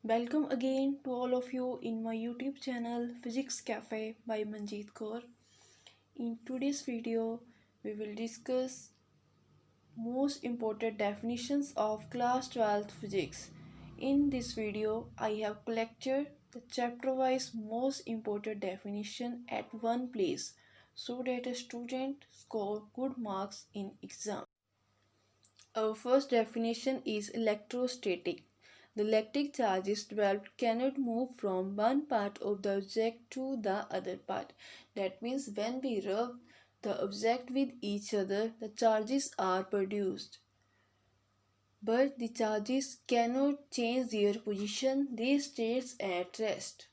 Welcome again to all of you in my YouTube channel Physics Cafe by Manjeet Kaur. In today's video, we will discuss most important definitions of class 12th physics. In this video, I have collected the chapter-wise most important definition at one place so that a student score good marks in exam. Our first definition is electrostatic. The electric charges developed cannot move from one part of the object to the other part. That means when we rub the object with each other, the charges are produced. But the charges cannot change their position, they stay at rest.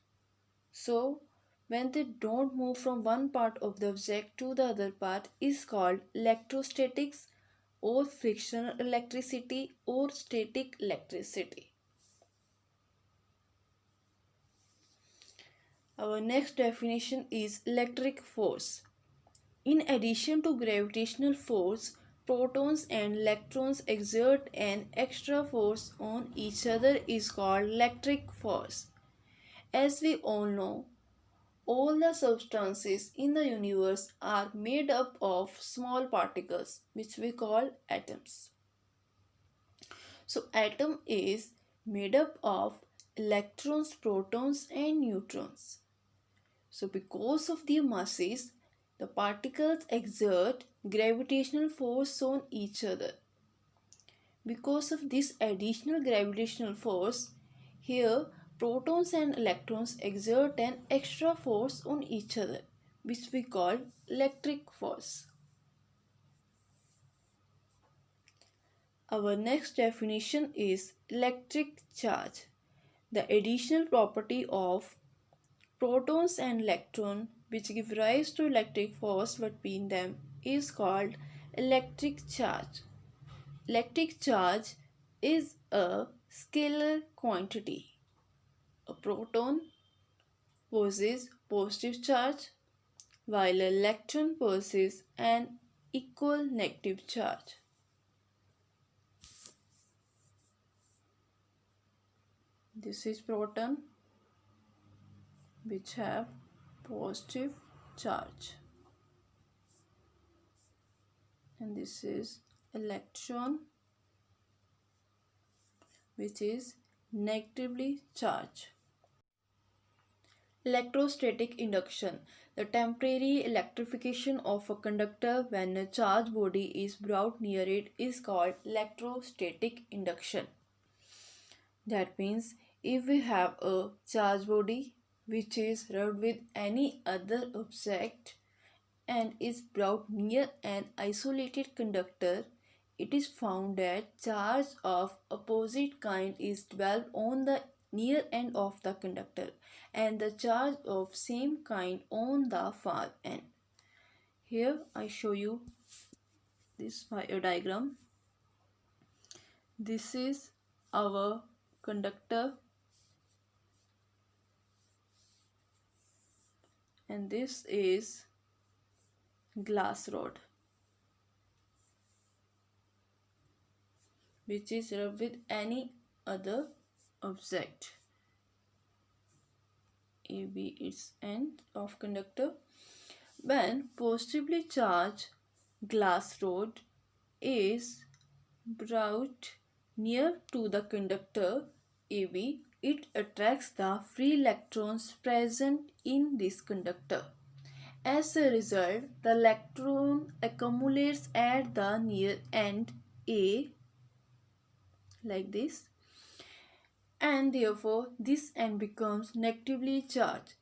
So, when they don't move from one part of the object to the other part is called electrostatics or frictional electricity or static electricity. Our next definition is electric force. In addition to gravitational force, protons and electrons exert an extra force on each other is called electric force. As we all know, all the substances in the universe are made up of small particles which we call atoms. So atom is made up of electrons, protons and neutrons. So because of their masses, the particles exert gravitational force on each other. Because of this additional gravitational force, here protons and electrons exert an extra force on each other, which we call electric force. Our next definition is electric charge. The additional property of protons and electrons which give rise to electric force between them is called electric charge. Electric charge is a scalar quantity. A proton possesses positive charge while an electron possesses an equal negative charge. This is proton which have positive charge and this is electron which is negatively charged. Electrostatic induction. The temporary electrification of a conductor when a charged body is brought near it is called electrostatic induction. That means if we have a charged body which is rubbed with any other object and is brought near an isolated conductor, it is found that charge of opposite kind is developed on the near end of the conductor and the charge of same kind on the far end. Here I show you this diagram. This is our conductor and this is glass rod which is rubbed with any other object. AB is end of conductor. When positively charged glass rod is brought near to the conductor AB, it attracts the free electrons present in this conductor. As a result, the electron accumulates at the near end A like this, and therefore this end becomes negatively charged.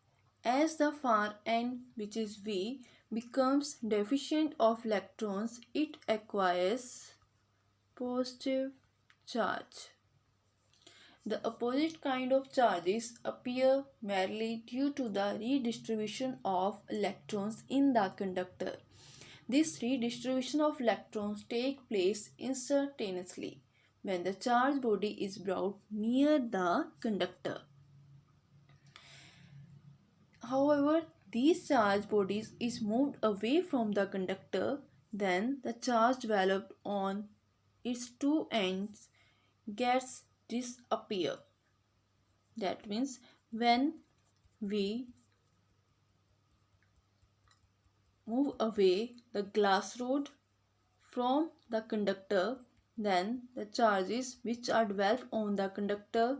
As the far end, which is V, becomes deficient of electrons, it acquires positive charge. The opposite kind of charges appear merely due to the redistribution of electrons in the conductor. This redistribution of electrons takes place instantaneously when the charged body is brought near the conductor. However, these charged bodies is moved away from the conductor, then the charge developed on its two ends gets disappear. That means when we move away the glass rod from the conductor, then the charges which are developed on the conductor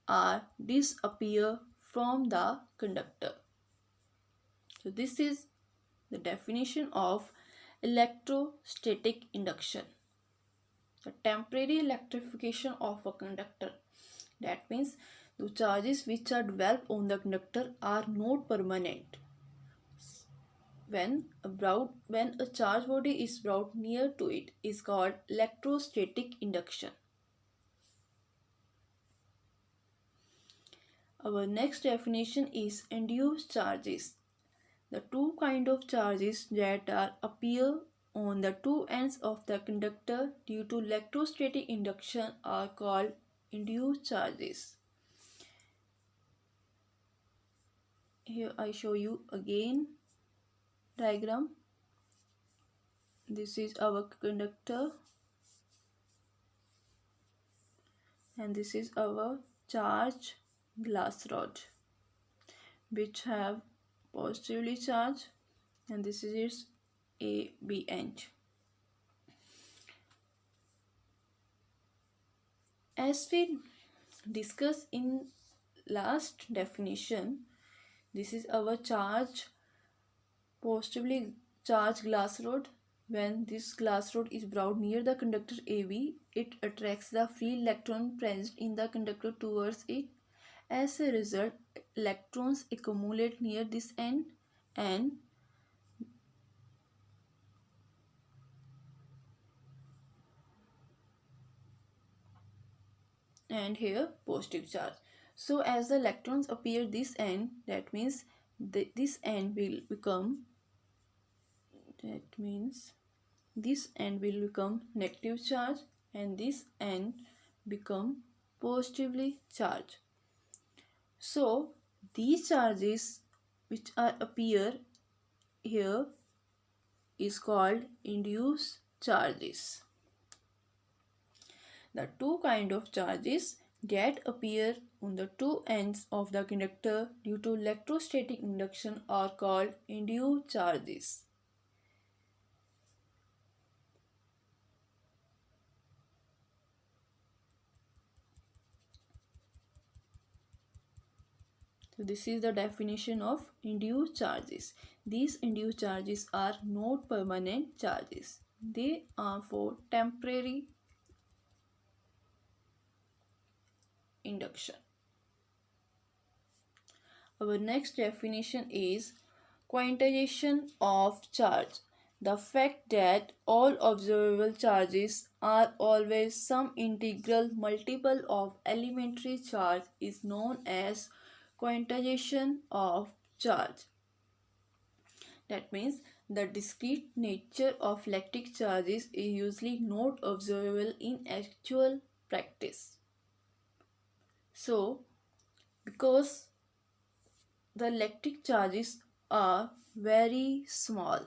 are disappear from the conductor. So this is the definition of electrostatic induction. The temporary electrification of a conductor. That means the charges which are developed on the conductor are not permanent. When a charge body is brought near to it is called electrostatic induction. Our next definition is induced charges. The two kinds of charges that appear on the two ends of the conductor due to electrostatic induction are called induced charges. Here I show you again diagram. This is our conductor and this is our charged glass rod which have positively charged, and this is its AB end. As we discussed in last definition, this is our positively charged glass rod. When this glass rod is brought near the conductor AB, it attracts the free electron present in the conductor towards it. As a result, electrons accumulate near this end and here positive charge. So as the electrons appear this end, that means this end will become negative charge and this end become positively charged. So these charges which are appear here is called induced charges. The two kinds of charges that appear on the two ends of the conductor due to electrostatic induction are called induced charges. So this is the definition of induced charges. These induced charges are not permanent charges. They are for temporary induction. Our next definition is quantization of charge. The fact that all observable charges are always some integral multiple of elementary charge is known as quantization of charge. That means the discrete nature of electric charges is usually not observable in actual practice. So, because the electric charges are very small,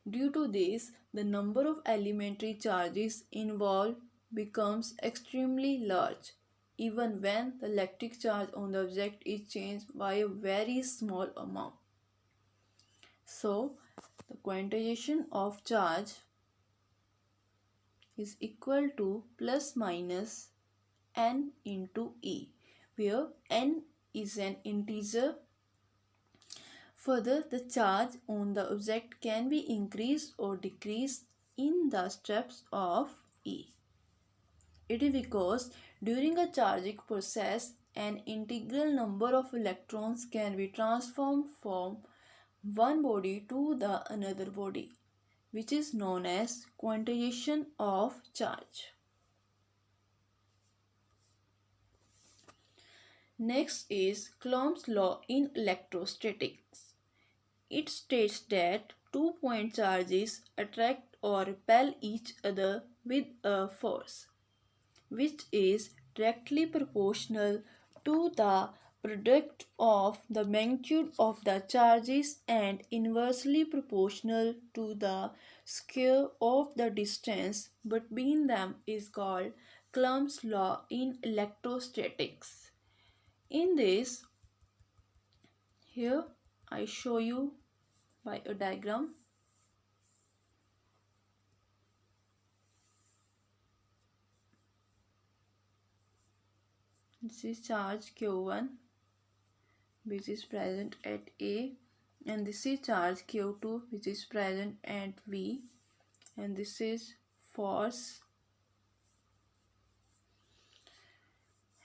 Due to this, the number of elementary charges involved becomes extremely large, even when the electric charge on the object is changed by a very small amount. So, the quantization of charge is equal to plus minus n into E, where n is an integer. Further, the charge on the object can be increased or decreased in the steps of E. It is because during a charging process, an integral number of electrons can be transformed from one body to the another body, which is known as quantization of charge. Next is Coulomb's law in electrostatics. It states that two-point charges attract or repel each other with a force, which is directly proportional to the product of the magnitude of the charges and inversely proportional to the square of the distance between them is called Coulomb's law in electrostatics. In this, here I show you by a diagram. This is charge Q1 which is present at A, and this is charge Q2 which is present at V, and this is force,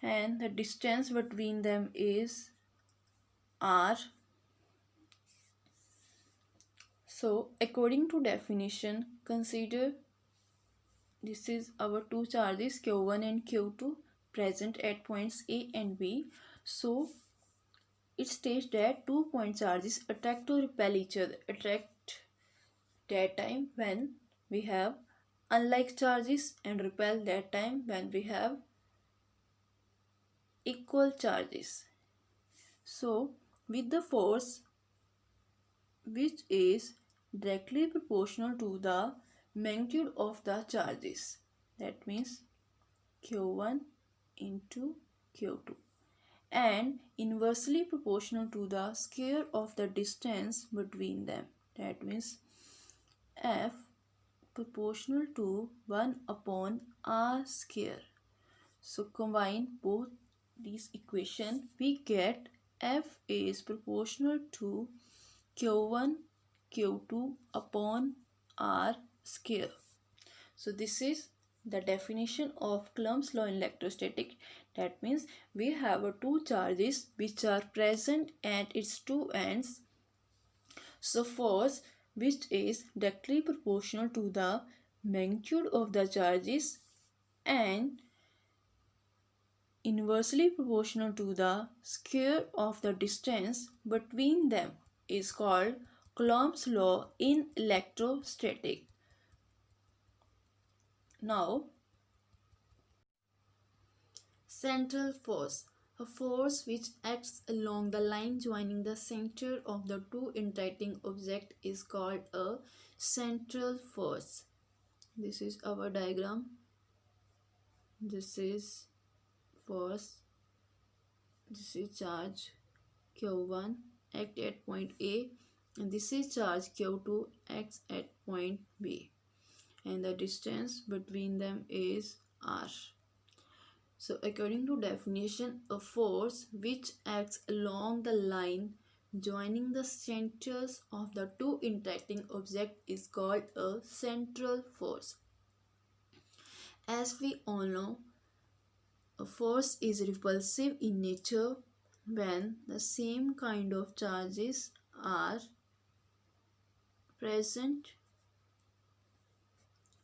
and the distance between them is R. So according to definition, consider this is our two charges Q1 and Q2 present at points A and B. So it states that 2-point charges attract or repel each other. Attract that time when we have unlike charges, and repel that time when we have equal charges. So with the force which is directly proportional to the magnitude of the charges, that means Q1 into Q2, and inversely proportional to the square of the distance between them, that means F proportional to 1 upon R square. So combine both these equations, we get F is proportional to Q1 Q2 upon R square. So this is the definition of Coulomb's law in electrostatics. That means we have two charges which are present at its two ends. So force which is directly proportional to the magnitude of the charges and inversely proportional to the square of the distance between them is called Coulomb's law in electrostatics. Now, central force. A force which acts along the line joining the center of the two interacting objects is called a central force. This is our diagram. This is force. This is charge Q1 act at point A, and this is charge Q2 acts at point B, and the distance between them is R. So according to definition, a force which acts along the line joining the centers of the two interacting objects is called a central force. As we all know, a force is repulsive in nature when the same kind of charges are present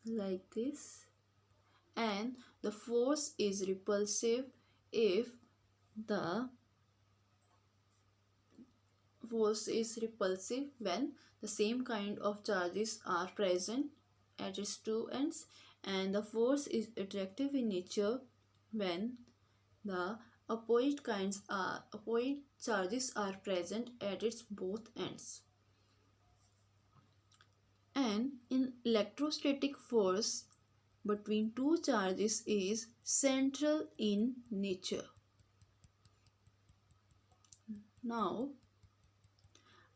like this, and the force is repulsive if the force is repulsive when the same kind of charges are present at its two ends, and the force is attractive in nature when the opposite charges are present at its both ends. And in electrostatic force between two charges is central in nature. Now,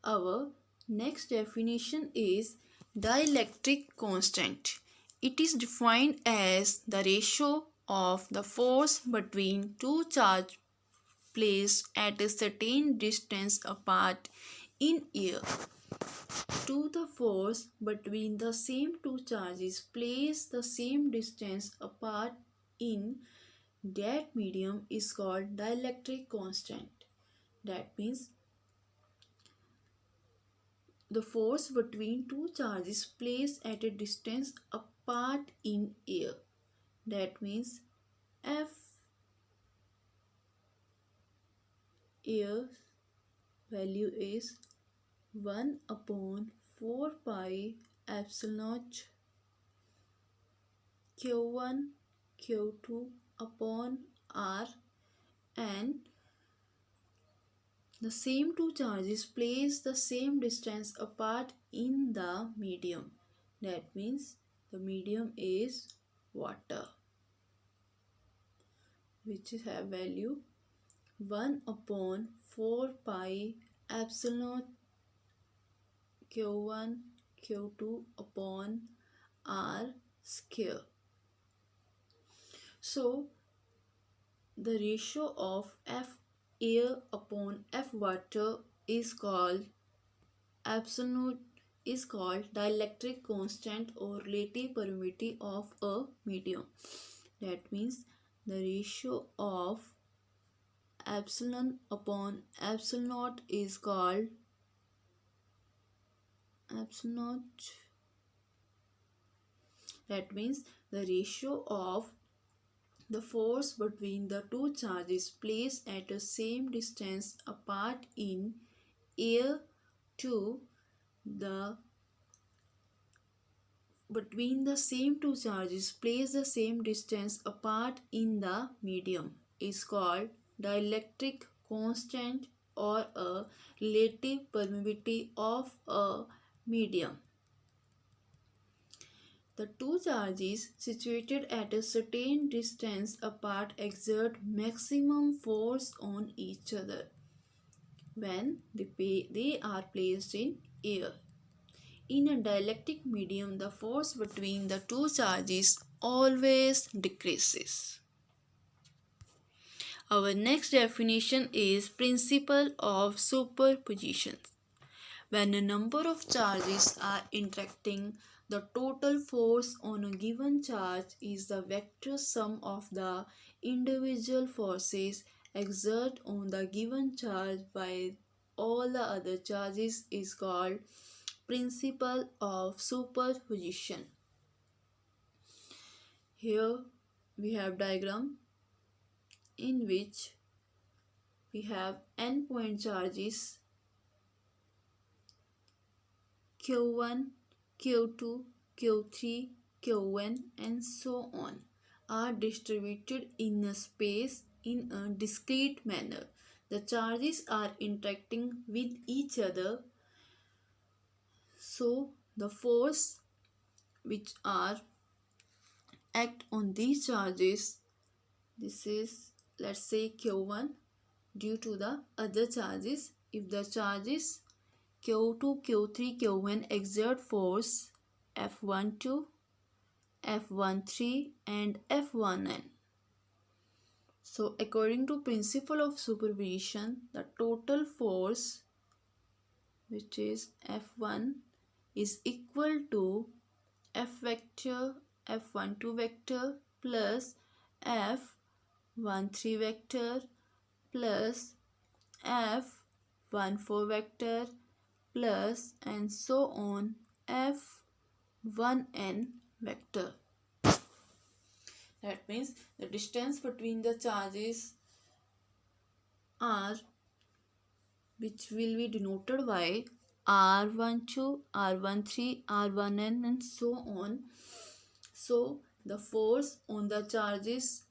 our next definition is dielectric constant. It is defined as the ratio of the force between two charges placed at a certain distance apart in air to the force between the same two charges placed the same distance apart in that medium is called dielectric constant. That means the force between two charges placed at a distance apart in air. That means F air value is 1 upon 4 pi epsilon Q1 Q2 upon R, and The same two charges placed the same distance apart in the medium. That means the medium is water, which have value 1 upon 4 pi epsilon q1 q2 upon r square. So the ratio of F air upon F water is called dielectric constant or relative permeability of a medium. That means the ratio of epsilon upon epsilon naught is called epsilon naught. That means the ratio of the force between the two charges placed at the same distance apart in air to the between the same two charges placed the same distance apart in the medium is called dielectric constant or a relative permeability of a medium. The two charges situated at a certain distance apart exert maximum force on each other when they are placed in air. In a dielectric medium, the force between the two charges always decreases. Our next definition is principle of superposition. When a number of charges are interacting, the total force on a given charge is the vector sum of the individual forces exerted on the given charge by all the other charges is called principle of superposition. Here we have diagram in which we have n point charges Q1, Q2, Q3, Qn and so on are distributed in a space in a discrete manner. The charges are interacting with each other, so the force which are act on these charges, this is let's say Q1 due to the other charges. If the charges Q2, Q3, Qn exert force F12, F13 and F1n. So according to principle of superposition, the total force which is F1 is equal to F vector F12 vector plus F13 vector plus F14 vector plus and so on F1n vector. That means the distance between the charges are which will be denoted by R12, R13, R1n and so on. So the force on the charges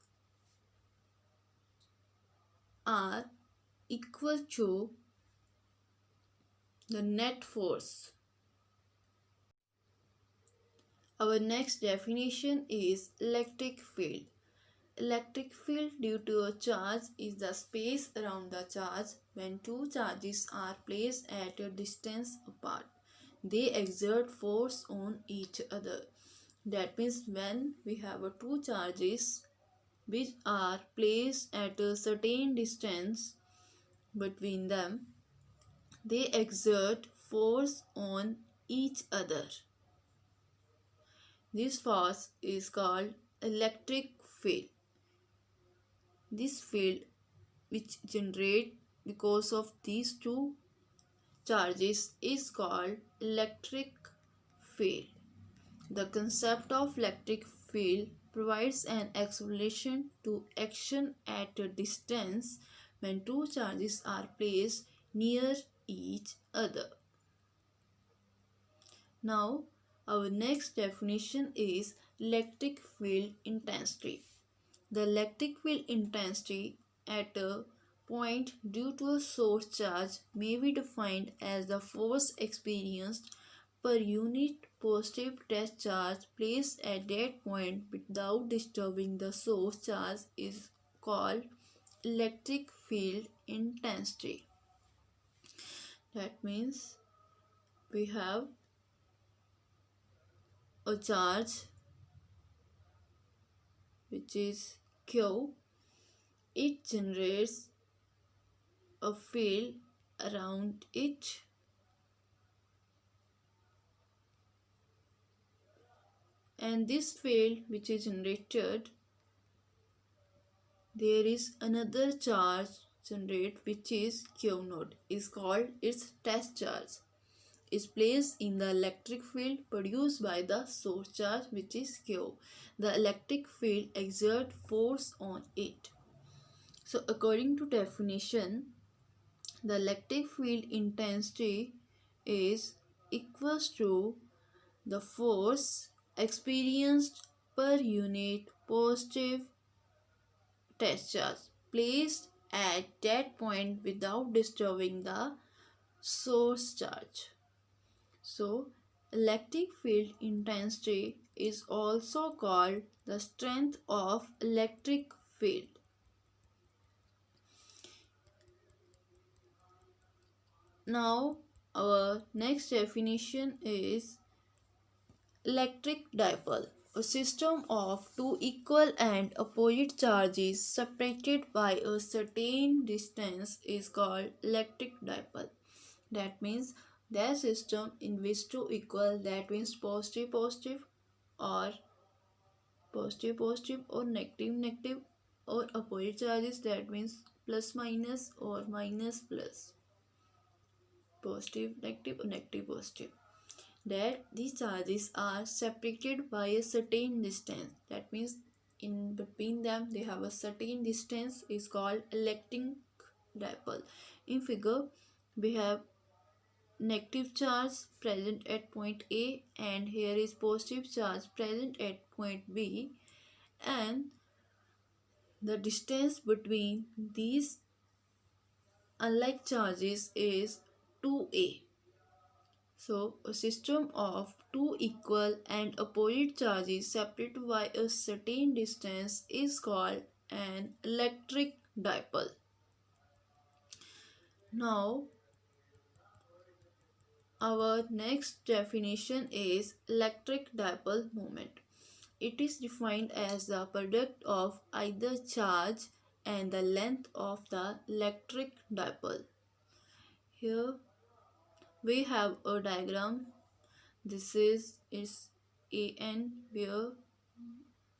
are equal to the net force. Our next definition is electric field. Electric field due to a charge is the space around the charge when two charges are placed at a distance apart. They exert force on each other. That means when we have two charges which are placed at a certain distance between them, they exert force on each other. This force is called electric field. This field which generate because of these two charges is called electric field. The concept of electric field provides an explanation to action at a distance when two charges are placed near each other. Now, our next definition is electric field intensity. The electric field intensity at a point due to a source charge may be defined as the force experienced per unit positive test charge placed at that point without disturbing the source charge is called electric field intensity. That means we have a charge which is Q. It generates a field around it, and this field which is generated, there is another charge generated which is Q naught, is called its test charge, is placed in the electric field produced by the source charge which is Q. The electric field exerts force on it. So according to definition, the electric field intensity is equals to the force experienced per unit positive test charge placed at that point without disturbing the source charge. So, electric field intensity is also called the strength of electric field. Now, our next definition is electric dipole. A system of two equal and opposite charges separated by a certain distance is called electric dipole. That means their system in which two equal, that means positive positive or positive positive or negative negative, or opposite charges, that means plus minus or minus plus, positive negative or negative positive, that these charges are separated by a certain distance. That means in between them they have a certain distance is called electric dipole. In figure we have negative charge present at point A and here is positive charge present at point B, and the distance between these unlike charges is 2A. So, a system of two equal and opposite charges separated by a certain distance is called an electric dipole. Now, our next definition is electric dipole moment. It is defined as the product of either charge and the length of the electric dipole. Here we have a diagram. This is its AN where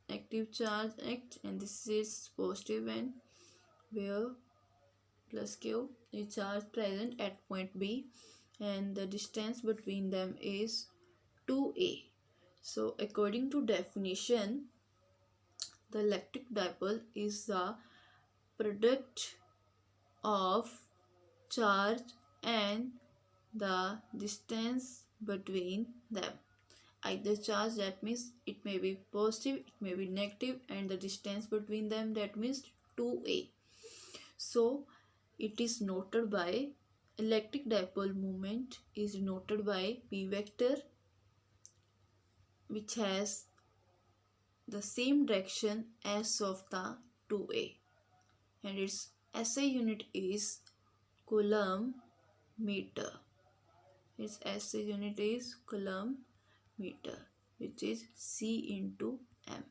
negative charge acts, and this is positive N where plus Q is charge present at point B, and the distance between them is 2A. So according to definition, the electric dipole is the product of charge and the distance between them. Either charge, that means it may be positive, it may be negative, and the distance between them, that means 2A. So it is noted by electric dipole moment is noted by P vector, which has the same direction as of the 2A, and its SI unit is coulomb meter. Its SI unit is coulomb meter, which is C into M.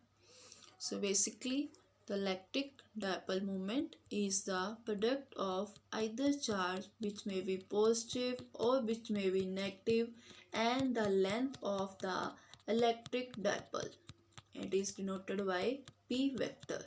So basically the electric dipole moment is the product of either charge which may be positive or which may be negative and the length of the electric dipole. It is denoted by P vector.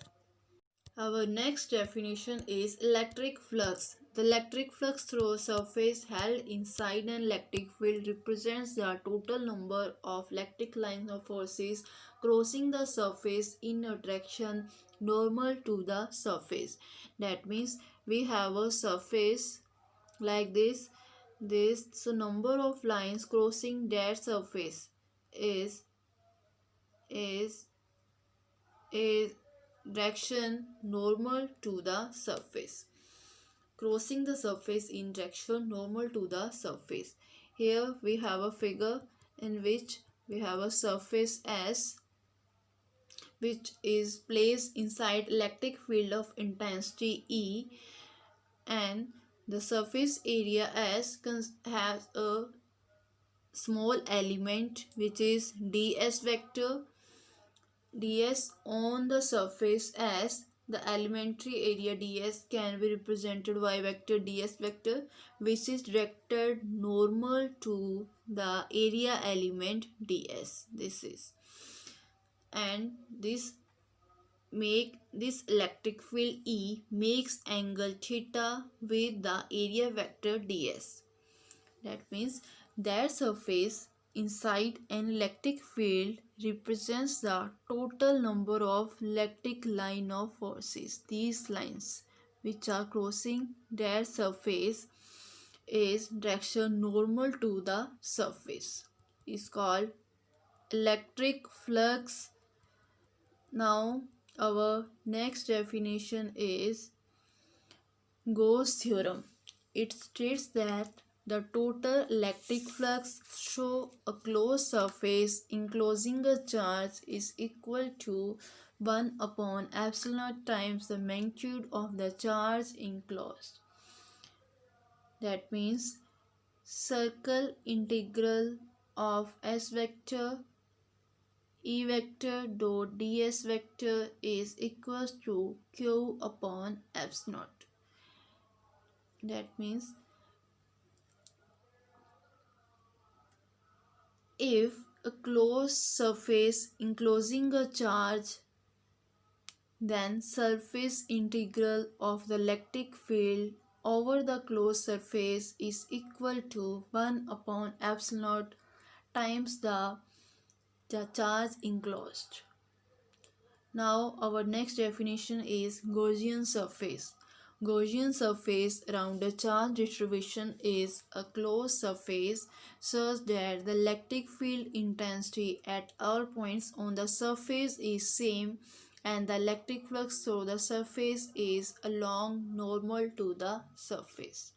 Our next definition is electric flux. The electric flux through a surface held inside an electric field represents the total number of electric lines or forces crossing the surface in a direction normal to the surface. That means we have a surface like this. This number of lines crossing that surface is a direction normal to the surface. crossing the surface in direction normal to the surface. Here we have a figure in which we have a surface S which is placed inside electric field of intensity E, and the surface area S has a small element which is ds vector. ds on the surface S, the elementary area ds can be represented by vector ds vector, which is directed normal to the area element ds. This is, and this electric field E makes angle theta with the area vector ds. That means that surface inside an electric field represents the total number of electric line of forces. These lines which are crossing that surface is direction normal to the surface is called electric flux. Now our next definition is Gauss theorem. It states that the total electric flux through a closed surface enclosing a charge is equal to 1 upon epsilon naught times the magnitude of the charge enclosed. That means circle integral of S vector E vector dot ds vector is equal to q upon epsilon naught. That means if a closed surface enclosing a charge, then surface integral of the electric field over the closed surface is equal to 1 upon epsilon naught times the charge enclosed. Now our next definition is Gaussian surface. Gaussian surface around a charge distribution is a closed surface such that the electric field intensity at all points on the surface is same and the electric flux through the surface is along normal to the surface.